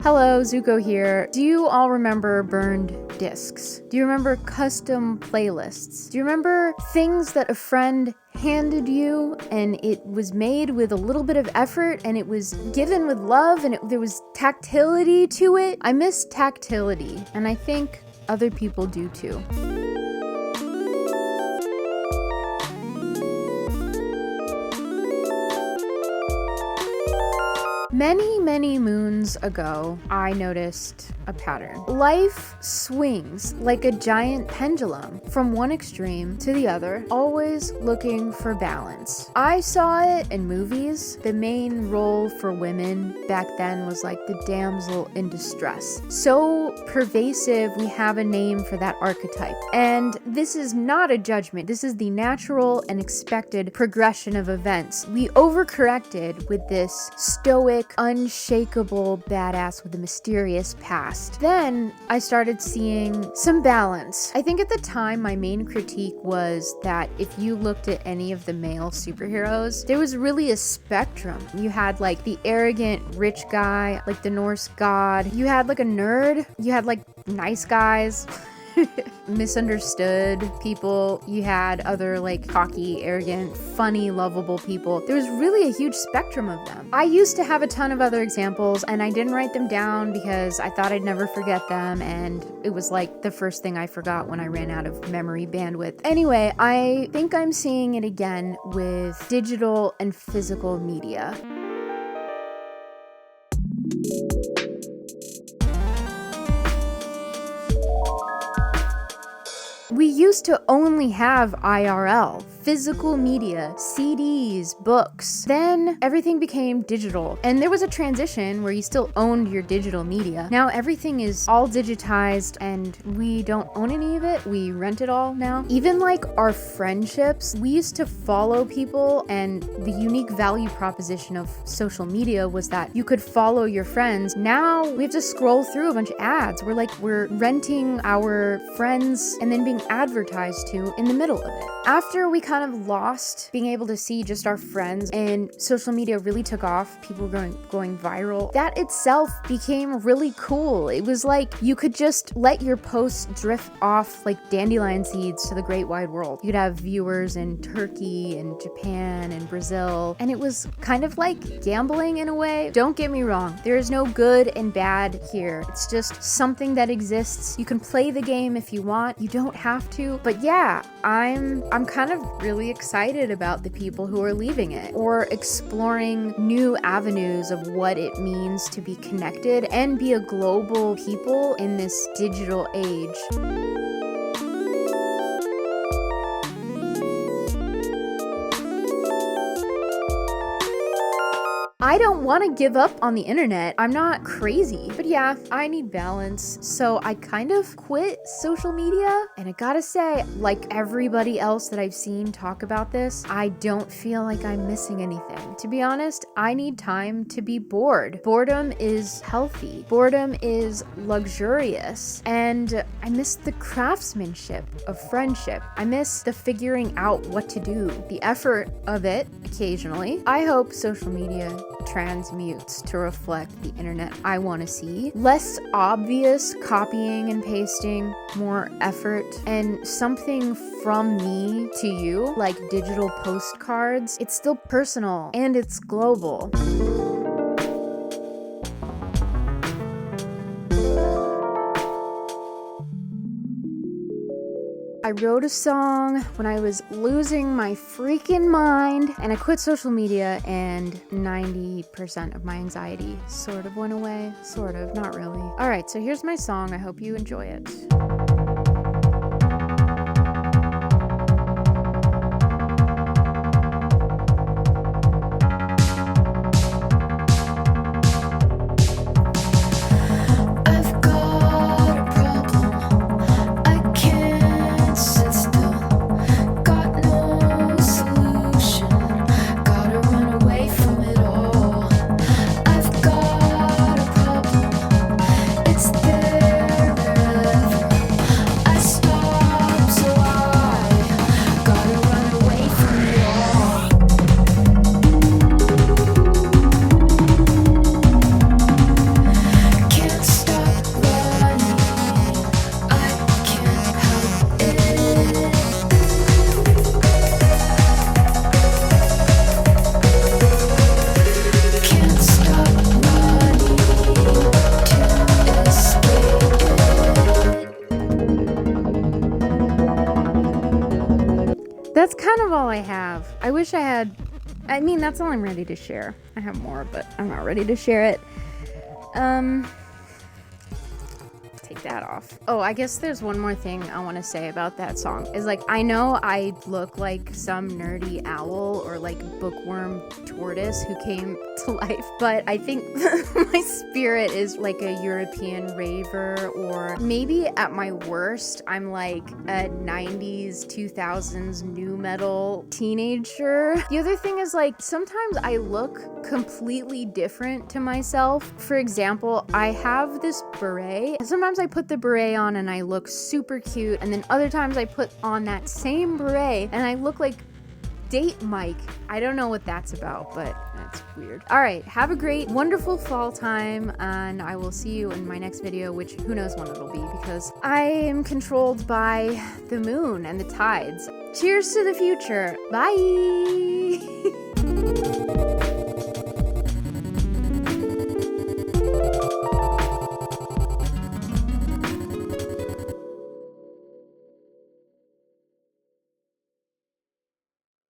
Hello, Zuko here. Do you all remember burned discs? Do you remember custom playlists? Do you remember things that a friend handed you and it was made with a little bit of effort and it was given with love and there was tactility to it? I miss tactility, and I think other people do too. Many moons ago, I noticed a pattern. Life swings like a giant pendulum from one extreme to the other, always looking for balance. I saw it in movies. The main role for women back then was like the damsel in distress. So pervasive, we have a name for that archetype. And this is not a judgment. This is the natural and expected progression of events. We overcorrected with this stoic, unshakable badass with a mysterious past. Then I started seeing some balance. I think at the time my main critique was that if you looked at any of the male superheroes, there was really a spectrum. You had like the arrogant rich guy, like the Norse god. You had like a nerd. You had like nice guys. Misunderstood people. You had other like cocky, arrogant, funny, lovable people. There was really a huge spectrum of them. I used to have a ton of other examples and I didn't write them down because I thought I'd never forget them, and it was like the first thing I forgot when I ran out of memory bandwidth. Anyway, I think I'm seeing it again with digital and physical media. We used to only have IRL, physical media, CDs, books. Then everything became digital. And there was a transition where you still owned your digital media. Now everything is all digitized and we don't own any of it. We rent it all now. Even like our friendships, we used to follow people, and the unique value proposition of social media was that you could follow your friends. Now we have to scroll through a bunch of ads. We're renting our friends and then being advertised to in the middle of it. After we kind of lost being able to see just our friends and social media really took off, people were going viral, that itself became really cool. It was like you could just let your posts drift off like dandelion seeds to the great wide world. You'd have viewers in Turkey and Japan and Brazil, and it was kind of like gambling in a way. Don't get me wrong, there is no good and bad here. It's just something that exists. You can play the game if you want. You don't have to. But yeah, I'm kind of really excited about the people who are leaving it or exploring new avenues of what it means to be connected and be a global people in this digital age. I don't want to give up on the internet. I'm not crazy. But yeah, I need balance. So I kind of quit social media. And I gotta say, like everybody else that I've seen talk about this, I don't feel like I'm missing anything. To be honest, I need time to be bored. Boredom is healthy. Boredom is luxurious. And I miss the craftsmanship of friendship. I miss the figuring out what to do, the effort of it occasionally. I hope social media transmutes to reflect the internet I want to see. Less obvious copying and pasting, more effort, and something from me to you, like digital postcards. It's still personal and it's global. I wrote a song when I was losing my freaking mind, and I quit social media, and 90% of my anxiety sort of went away. Sort of, not really. Alright, so here's my song. I hope you enjoy it. I wish I had, I mean, that's all I'm ready to share. I have more, but I'm not ready to share it. Take that off. Oh, I guess there's one more thing I want to say about that song. Is like, I know I look like some nerdy owl or like bookworm tortoise who came to life, but I think my spirit is like a European raver, or maybe at my worst, I'm like a 90s, 2000s new metal teenager. The other thing is like, sometimes I look completely different to myself. For example, I have this beret. Sometimes I put the beret on and I look super cute, and then other times I put on that same beret and I look like Date Mike. I don't know what that's about, but that's weird. All right, have a great, wonderful fall time, and I will see you in my next video, which who knows when it'll be, because I am controlled by the moon and the tides. Cheers to the future. Bye.